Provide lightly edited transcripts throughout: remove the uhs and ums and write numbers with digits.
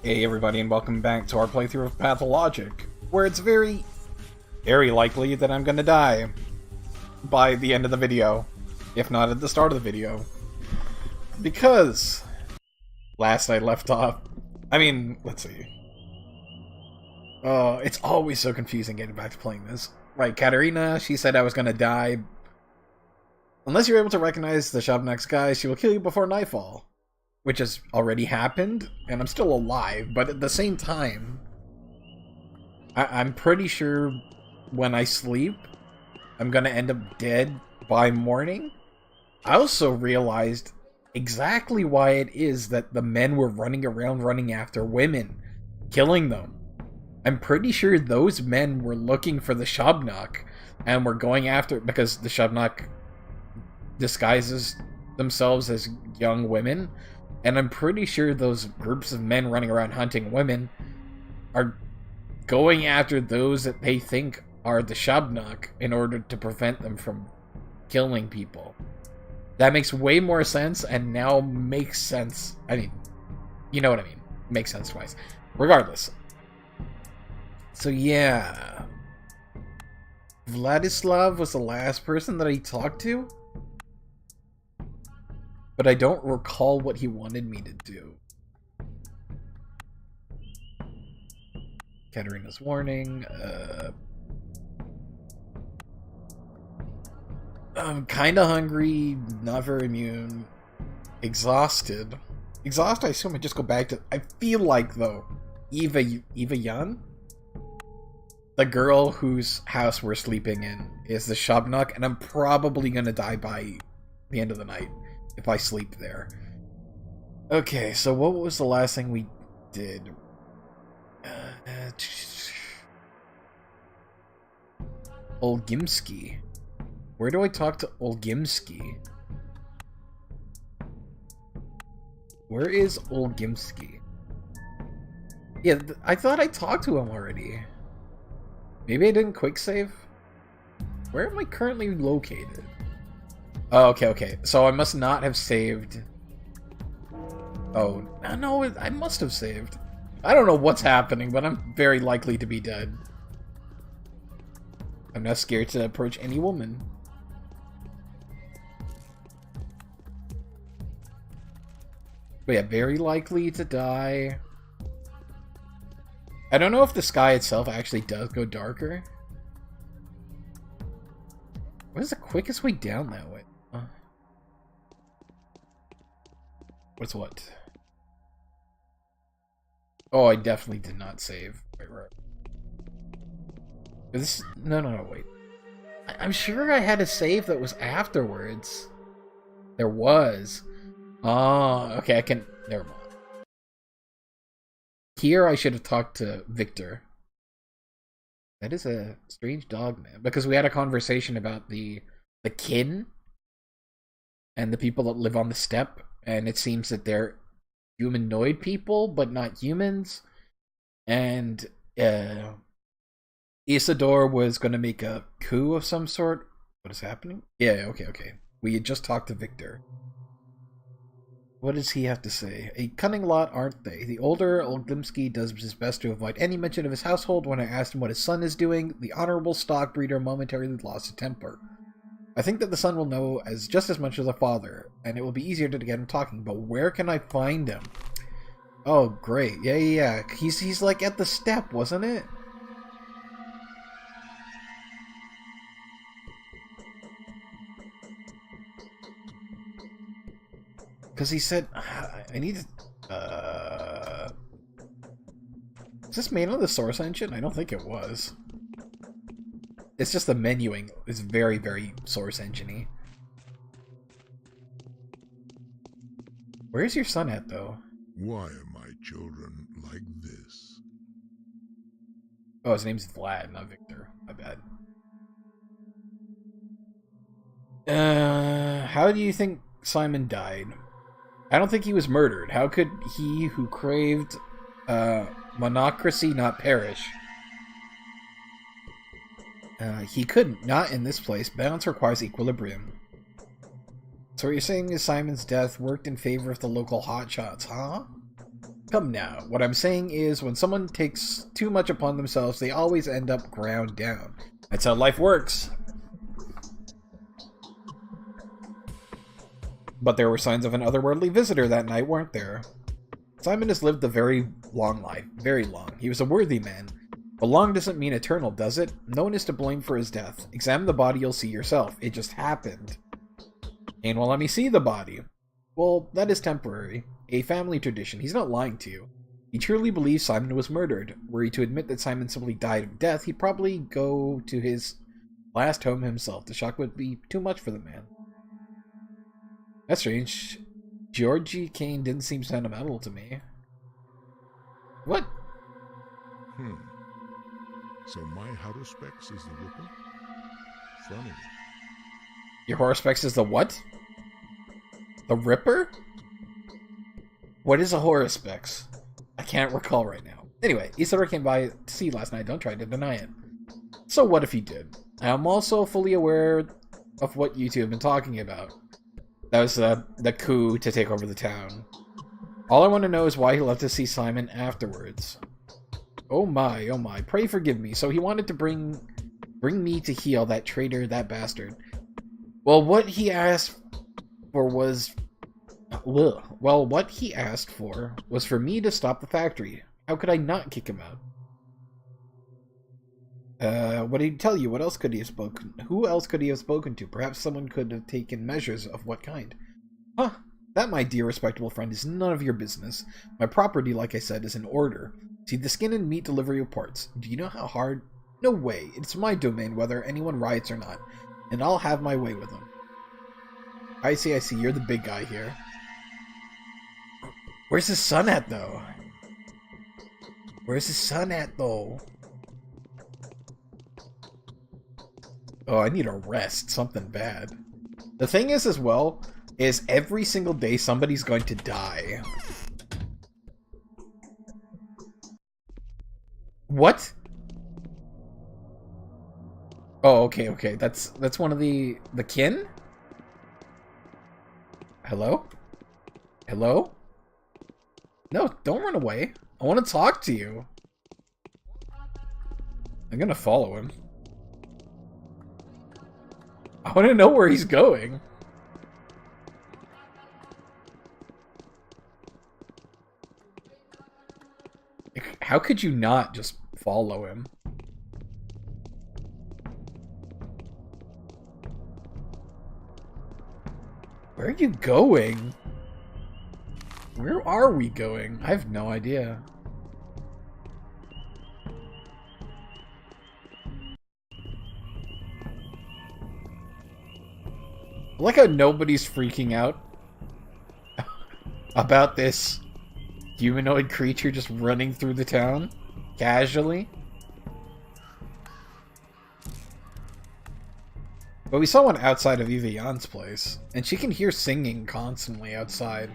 Hey everybody, and welcome back to our playthrough of Pathologic, where it's very likely that I'm gonna die by the end of the video, if not at the start of the video. Because last I left off, let's see. It's always so confusing getting back to playing this. Right, Katerina, she said I was gonna die. Unless you're able to recognize the Shabnak's guy, she will kill you before nightfall. Which has already happened, and I'm still alive, but at the same time, I'm pretty sure when I sleep, I'm gonna end up dead by morning. I also realized exactly why it is that the men were running around running after women, killing them. I'm pretty sure those men were looking for the Shabnak, and were going after, because the Shabnak disguises themselves as young women. And I'm pretty sure those groups of men running around hunting women are going after those that they think are the Shabnak in order to prevent them from killing people. That makes way more sense, and now makes sense. I mean, you know what I mean. Makes sense twice. Regardless. So yeah. Vladislav was the last person that I talked to? But I don't recall what he wanted me to do. Katerina's warning. I'm kinda hungry, not very immune, exhausted. Exhausted, I assume I just go back to... I feel like, though, Eva Yan? The girl whose house we're sleeping in is the Shabnak, and I'm probably gonna die by the end of the night if I sleep there. Okay, so what was the last thing we did? Olgimsky. Where do I talk to Olgimsky? Where is Olgimsky? Yeah, I thought I talked to him already. Maybe I didn't quick save? Where am I currently located? Oh, okay. So I must not have saved. Oh, no, I must have saved. I don't know what's happening, but I'm very likely to be dead. I'm not scared to approach any woman. But yeah, very likely to die. I don't know if the sky itself actually does go darker. What is the quickest way down that way? What's what? Oh, I definitely did not save. Right. This... No, wait. I'm sure I had a save that was afterwards. There was. Oh, okay, I can... Never mind. Here I should have talked to Victor. That is a strange dog, man. Because we had a conversation about the kin and the people that live on the steppe. And it seems that they're humanoid people, but not humans. And Isidore was going to make a coup of some sort. What is happening? Yeah, okay. We had just talked to Victor. What does he have to say? A cunning lot, aren't they? The older Olgimsky does his best to avoid any mention of his household. When I asked him what his son is doing, the honorable stock breeder momentarily lost his temper. I think that the son will know just as much as the father, and it will be easier to get him talking, but where can I find him? Oh, great. Yeah. He's like at the steppe, wasn't it? Because he said, I need to... Is this made on the source engine? I don't think it was. It's just the menuing is very, very source engine-y. Where's your son at, though? Why are my children like this? Oh, his name's Vlad, not Victor. My bad. How do you think Simon died? I don't think he was murdered. How could he who craved monocracy not perish? He couldn't. Not in this place. Balance requires equilibrium. So what you're saying is Simon's death worked in favor of the local hotshots, huh? Come now, what I'm saying is when someone takes too much upon themselves, they always end up ground down. That's how life works. But there were signs of an otherworldly visitor that night, weren't there? Simon has lived a very long life. Very long. He was a worthy man. But long doesn't mean eternal, does it? No one is to blame for his death. Examine the body, you'll see yourself. It just happened. And well, let me see the body. Well, that is temporary. A family tradition. He's not lying to you. He truly believes Simon was murdered. Were he to admit that Simon simply died of death, he'd probably go to his last home himself. The shock would be too much for the man. That's strange. Georgie Kane didn't seem sentimental to me. What? So my horospex is the Ripper? Funny. Your horospex is the what? The Ripper? What is a horospex? I can't recall right now. Anyway, Isidore came by to see last night. Don't try to deny it. So what if he did? I am also fully aware of what you two have been talking about. That was the coup to take over the town. All I want to know is why he left to see Simon afterwards. Oh my, oh my. Pray forgive me. So he wanted to bring me to heal that traitor, that bastard. Well, what he asked for was... Well, what he asked for was for me to stop the factory. How could I not kick him out? What did he tell you? What else could he have spoken? Who else could he have spoken to? Perhaps someone could have taken measures of what kind? Huh. That, my dear respectable friend, is none of your business. My property, like I said, is in order. See, the skin and meat delivery of parts. Do you know how hard? No way. It's my domain, whether anyone riots or not. And I'll have my way with them. I see, I see. You're the big guy here. Where's his son at, though? Where's his son at, though? Oh, I need a rest. Something bad. The thing is, as well, is every single day somebody's going to die. What? Oh, okay, okay. That's one of the kin? Hello? Hello? No, don't run away. I want to talk to you. I'm gonna follow him. I want to know where he's going. How could you not just follow him? Where are you going? Where are we going? I have no idea. I like how nobody's freaking out about this humanoid creature just running through the town casually. But we saw one outside of Eva Jan's place, and she can hear singing constantly outside.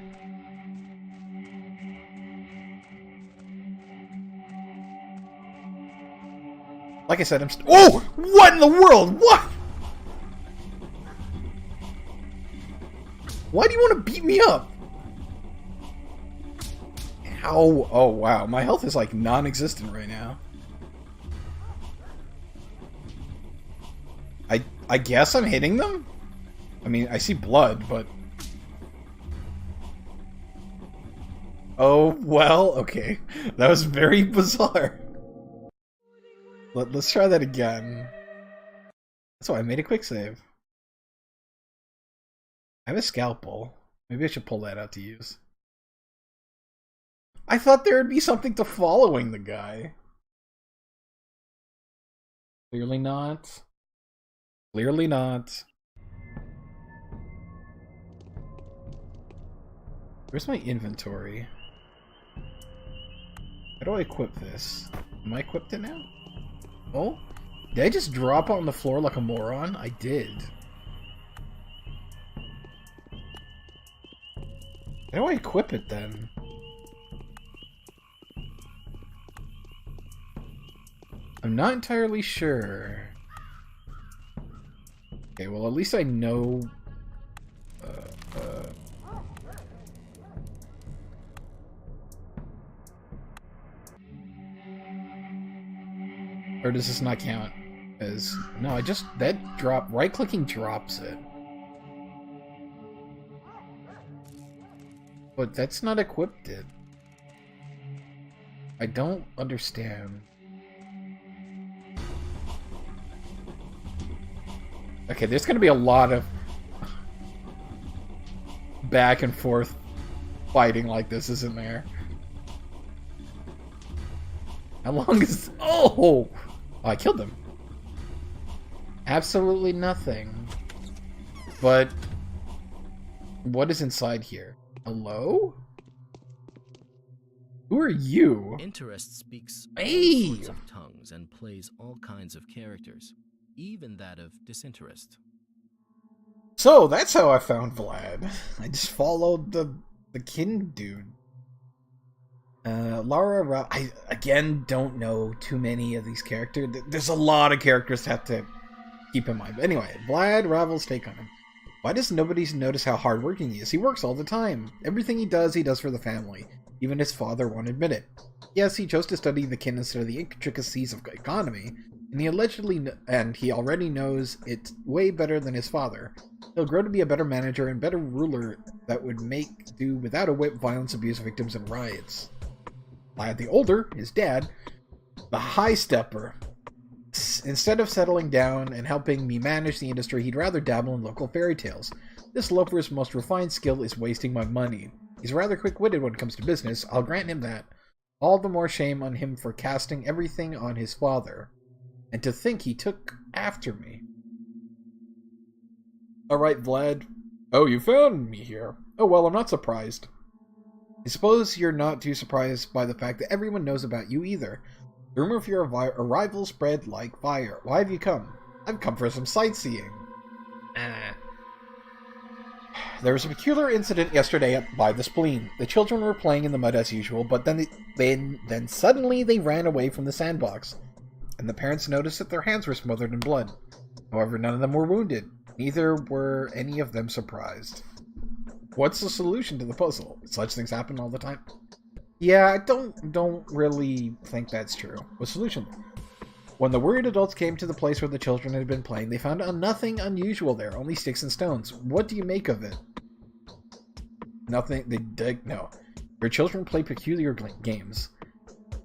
Like I said, oh! What in the world? What? Why do you want to beat me up? Ow. Oh, wow. My health is, like, non-existent right now. I guess I'm hitting them? I mean, I see blood, but... Oh, well, okay. That was very bizarre. Let's try that again. So I made a quick save. I have a scalpel. Maybe I should pull that out to use. I thought there would be something to following the guy. Clearly not. Clearly not. Where's my inventory? How do I equip this? Am I equipped it now? Oh? Did I just drop on the floor like a moron? I did. How do I equip it then? I'm not entirely sure. Okay, well at least I know... Or does this not count? Because, no, I just, that drop, right-clicking drops it. But that's not equipped it. I don't understand. Okay, there's gonna be a lot of back and forth fighting like this, isn't there? How long is... Oh! I killed him. Absolutely nothing. But... what is inside here? Hello? Who are you? Interest speaks Hey! all sorts of tongues and plays all kinds of characters, even that of disinterest. So, that's how I found Vlad. I just followed the kin dude. I, again, don't know too many of these characters. There's a lot of characters to have to keep in mind. But anyway, Vlad, Ravel's take on him. Why does nobody notice how hardworking he is? He works all the time. Everything he does for the family. Even his father won't admit it. Yes, he chose to study the kin instead of the intricacies of economy, and he already knows it way better than his father. He'll grow to be a better manager and better ruler that would make do without a whip, violence, abuse victims, and riots. Vlad the older, his dad, the high stepper. Instead of settling down and helping me manage the industry, he'd rather dabble in local fairy tales. This loafer's most refined skill is wasting my money. He's rather quick-witted when it comes to business, I'll grant him that. All the more shame on him for casting everything on his father. And to think he took after me. Alright, Vlad. Oh, you found me here. Oh, well, I'm not surprised. I suppose you're not too surprised by the fact that everyone knows about you either. The rumor of your arrival spread like fire. Why have you come? I've come for some sightseeing. There was a peculiar incident yesterday by the spleen. The children were playing in the mud as usual, but then suddenly they ran away from the sandbox, and the parents noticed that their hands were smothered in blood. However, none of them were wounded. Neither were any of them surprised. What's the solution to the puzzle? Such things happen all the time. Yeah, I don't really think that's true. What's the solution? When the worried adults came to the place where the children had been playing, they found nothing unusual there, only sticks and stones. What do you make of it? Nothing. No. Your children play peculiar games.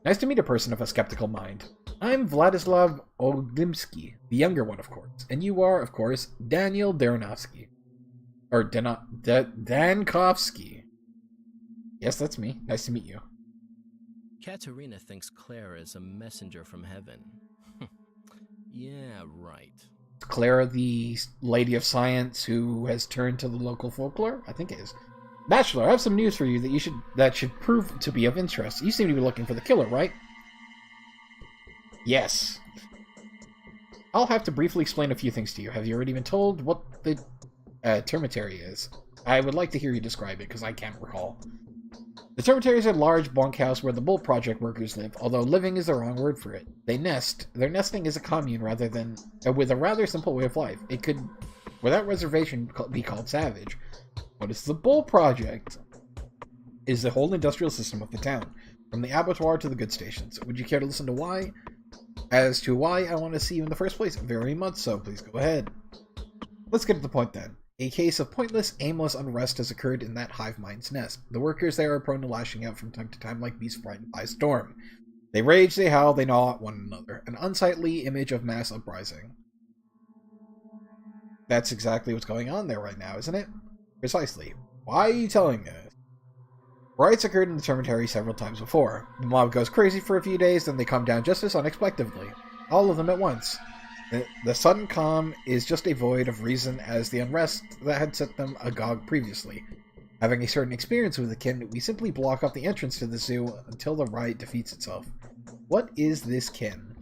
Nice to meet a person of a skeptical mind. I'm Vladislav Oglimsky, the younger one, of course. And you are, of course, Daniel Daranovsky. Or Dankovsky. Yes, that's me. Nice to meet you. Katerina thinks Clara is a messenger from heaven. Yeah, right. Clara, the lady of science who has turned to the local folklore? I think it is. Bachelor, I have some news for you that should prove to be of interest. You seem to be looking for the killer, right? Yes. I'll have to briefly explain a few things to you. Have you already been told what the termitary is? I would like to hear you describe it, because I can't recall. The termitary is a large bunkhouse where the Bull Project workers live, although living is the wrong word for it. They nest. Their nesting is a commune rather than... with a rather simple way of life. It could, without reservation, be called savage. What is the Bull Project? It is the whole industrial system of the town, from the abattoir to the goods stations. Would you care to listen to why? As to why I want to see you in the first place? Very much so. Please go ahead. Let's get to the point then. A case of pointless, aimless unrest has occurred in that hive mind's nest. The workers there are prone to lashing out from time to time like beasts frightened by a storm. They rage, they howl, they gnaw at one another. An unsightly image of mass uprising. That's exactly what's going on there right now, isn't it? Precisely. Why are you telling me this? Riots occurred in the termitary several times before. The mob goes crazy for a few days, then they calm down just as unexpectedly. All of them at once. The sudden calm is just a void of reason as the unrest that had set them agog previously. Having a certain experience with the kin, we simply block off the entrance to the zoo until the riot defeats itself. What is this kin?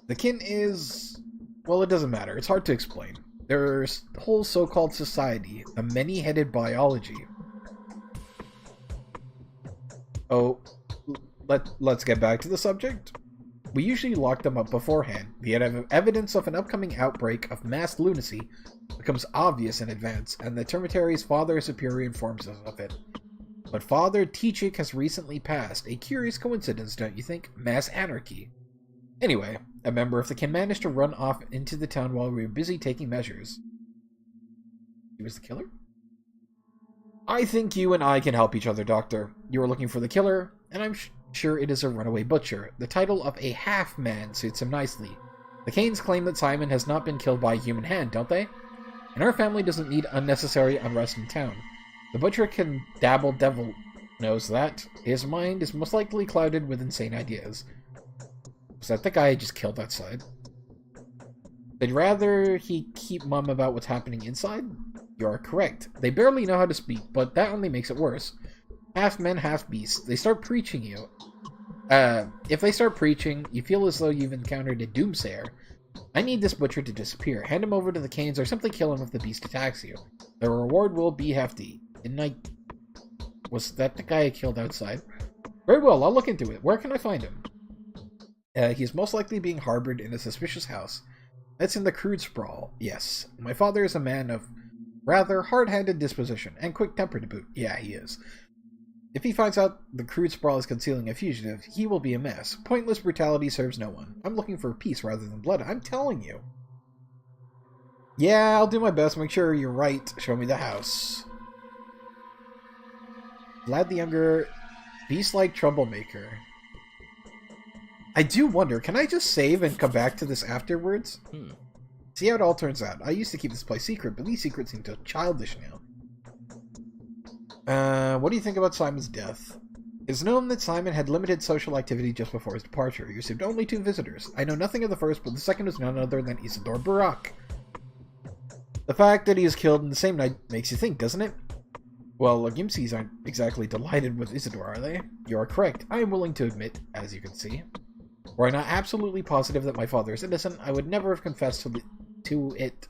The kin is... well, it doesn't matter. It's hard to explain. There's the whole so-called society, the many-headed biology. Oh, let's get back to the subject. We usually lock them up beforehand. The evidence of an upcoming outbreak of mass lunacy becomes obvious in advance, and the termitary's Father Superior informs us of it. But Father Tichik has recently passed. A curious coincidence, don't you think? Mass anarchy. Anyway, a member of the kin managed to run off into the town while we were busy taking measures. He was the killer? I think you and I can help each other, Doctor. You are looking for the killer, and I'm sure it is a runaway butcher. The title of a half-man suits him nicely. The Canes claim that Simon has not been killed by a human hand, don't they? And our family doesn't need unnecessary unrest in town. The butcher can dabble devil knows that. His mind is most likely clouded with insane ideas. Was that the guy I just killed outside? They'd rather he keep mum about what's happening inside? You're correct. They barely know how to speak, but that only makes it worse. Half men, half beasts. They start preaching you. If they start preaching, you feel as though you've encountered a doomsayer. I need this butcher to disappear. Hand him over to the Canes or simply kill him if the beast attacks you. The reward will be hefty. Was that the guy I killed outside? Very well, I'll look into it. Where can I find him? He's most likely being harbored in a suspicious house. That's in the crude sprawl. Yes. My father is a man of rather hard-handed disposition, and quick-tempered to boot. Yeah, he is. If he finds out the crude sprawl is concealing a fugitive, he will be a mess. Pointless brutality serves no one. I'm looking for peace rather than blood. I'm telling you. Yeah, I'll do my best. Make sure you're right. Show me the house. Vlad the Younger, beast-like troublemaker. I do wonder, can I just save and come back to this afterwards? See how it all turns out. I used to keep this place secret, but these secrets seem childish now. What do you think about Simon's death? It's known that Simon had limited social activity just before his departure. He received only 2 visitors. I know nothing of the first, but the second was none other than Isidore Barak. The fact that he was killed in the same night makes you think, doesn't it? Well, Gimses aren't exactly delighted with Isidore, are they? You are correct. I am willing to admit, as you can see. Were I not absolutely positive that my father is innocent, I would never have confessed to it,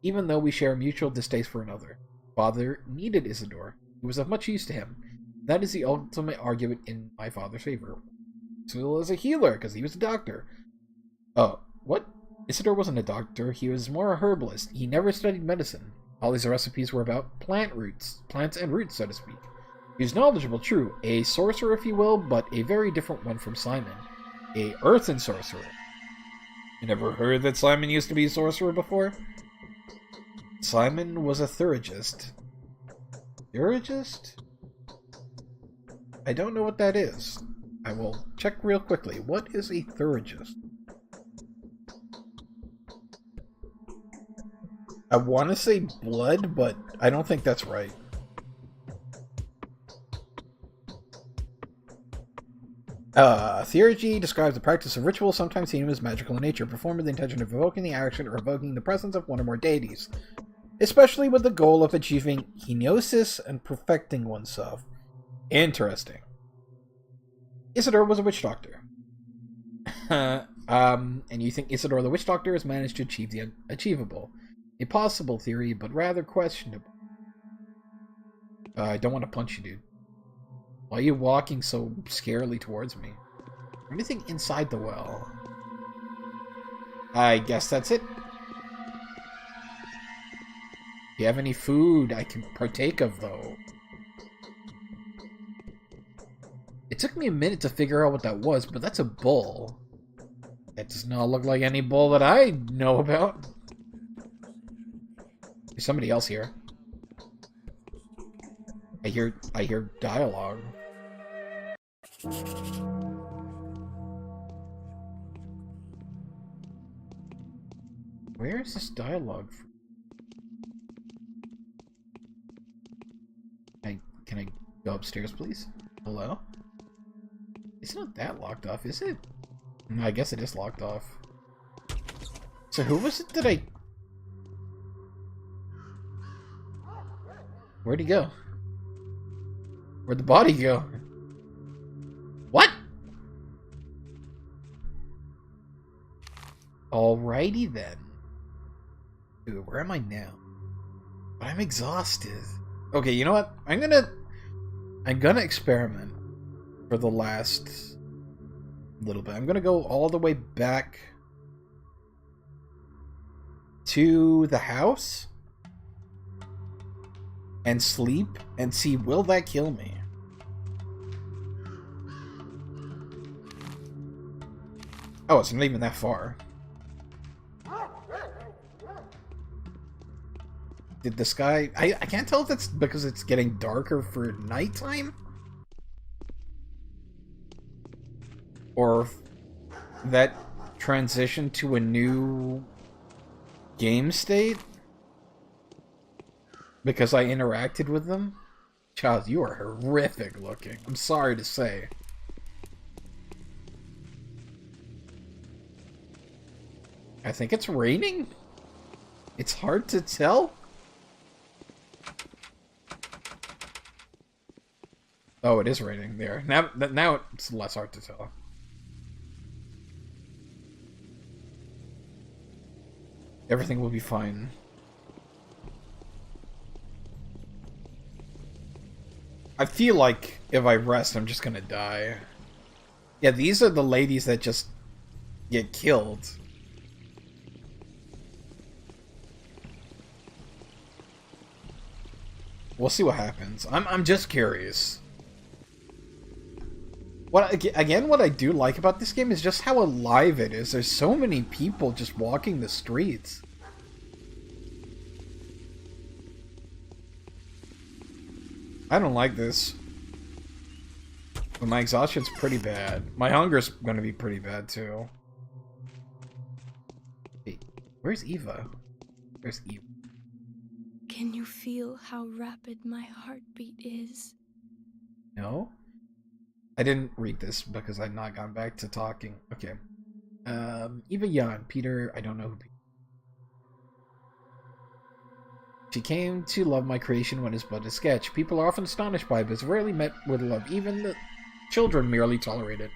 even though we share a mutual distaste for another. Father needed Isidore. He was of much use to him. That is the ultimate argument in my father's favor. Isidore was a healer, because he was a doctor. Oh, what? Isidore wasn't a doctor. He was more a herbalist. He never studied medicine. All his recipes were about plants and roots, so to speak. He was knowledgeable, true. A sorcerer, if you will, but a very different one from Simon. A earthen sorcerer. You never heard that Simon used to be a sorcerer before? Simon was a thurigist. Thurigist? I don't know what that is. I will check real quickly. What is a thurigist? I want to say blood, but I don't think that's right. Theurgy describes the practice of ritual, sometimes seen as magical in nature, performed with the intention of evoking the action or evoking the presence of one or more deities, especially with the goal of achieving ingenious and perfecting oneself. Interesting. Isidore was a witch doctor. And you think Isidore the witch doctor has managed to achieve the unachievable. A possible theory, but rather questionable. I don't want to punch you, dude. Why are you walking so scarily towards me? Anything inside the well? I guess that's it. Do you have any food I can partake of, though? It took me a minute to figure out what that was, but that's a bull. That does not look like any bull that I know about. There's somebody else here. I hear dialogue. Where is this dialogue from? Can I go upstairs, please? Hello? It's not that locked off, is it? I guess it is locked off. So who was it that I... Where'd he go? Where'd the body go? What? Alrighty then. Dude, where am I now? But I'm exhausted. Okay, you know what? I'm gonna experiment for the last little bit. I'm gonna go all the way back to the house and sleep and see, will that kill me? Oh, it's not even that far. Did the sky... I can't tell if it's because it's getting darker for nighttime? Or that transition to a new game state? Because I interacted with them? Child, you are horrific looking. I'm sorry to say. I think it's raining? It's hard to tell? Oh, it is raining there. Now it's less hard to tell. Everything will be fine. I feel like if I rest, I'm just gonna die. Yeah, these are the ladies that just get killed. We'll see what happens. I'm just curious. What I do like about this game is just how alive it is. There's so many people just walking the streets. I don't like this. But my exhaustion's pretty bad. My hunger's gonna be pretty bad too. Hey, where's Eva? Where's Eva? Can you feel how rapid my heartbeat is? No? I didn't read this because I've not gone back to talking. Okay. Eva Yan, Peter, I don't know who. She came to love my creation when it's but a sketch. People are often astonished by it, but it's rarely met with love. Even the children merely tolerate it.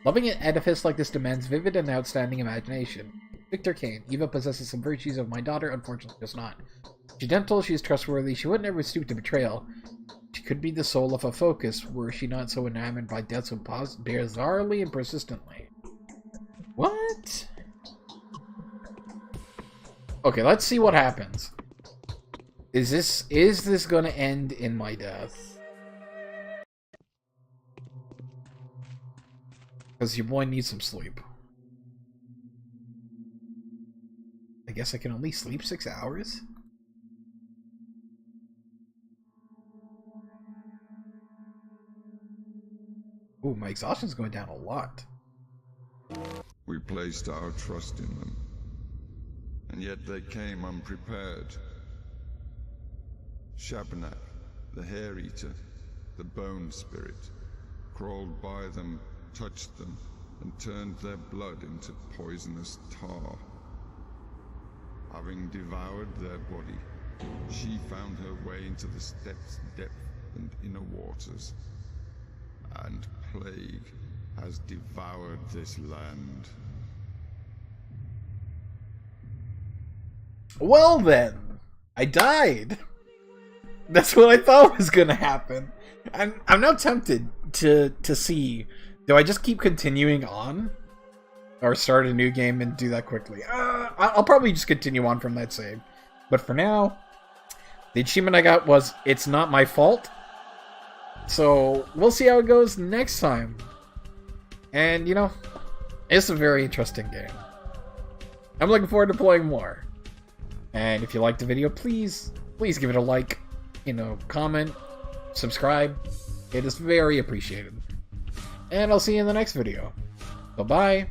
Loving an edifice like this demands vivid and outstanding imagination. Victor Kane. Eva possesses some virtues of my daughter, unfortunately does not. She's gentle, she's trustworthy, she would never stoop to betrayal. She could be the soul of a focus, were she not so enamored by death so bizarrely and persistently. What? Okay, let's see what happens. Is this gonna end in my death? Because your boy needs some sleep. I guess I can only sleep 6 hours? Ooh, my exhaustion's going down a lot. We placed our trust in them, and yet they came unprepared. Shabnak, the hair-eater, the bone spirit, crawled by them, touched them, and turned their blood into poisonous tar. Having devoured their body, she found her way into the steppe's depth and inner waters. And plague has devoured this land. Well then, I died. That's what I thought was gonna happen. I'm now tempted to see, do I just keep continuing on? Or start a new game and do that quickly? I'll probably just continue on from that save. But for now, the achievement I got was, it's not my fault. So, we'll see how it goes next time. And, you know, it's a very interesting game. I'm looking forward to playing more. And if you liked the video, please give it a like. You know, comment, subscribe. It is very appreciated. And I'll see you in the next video. Bye-bye.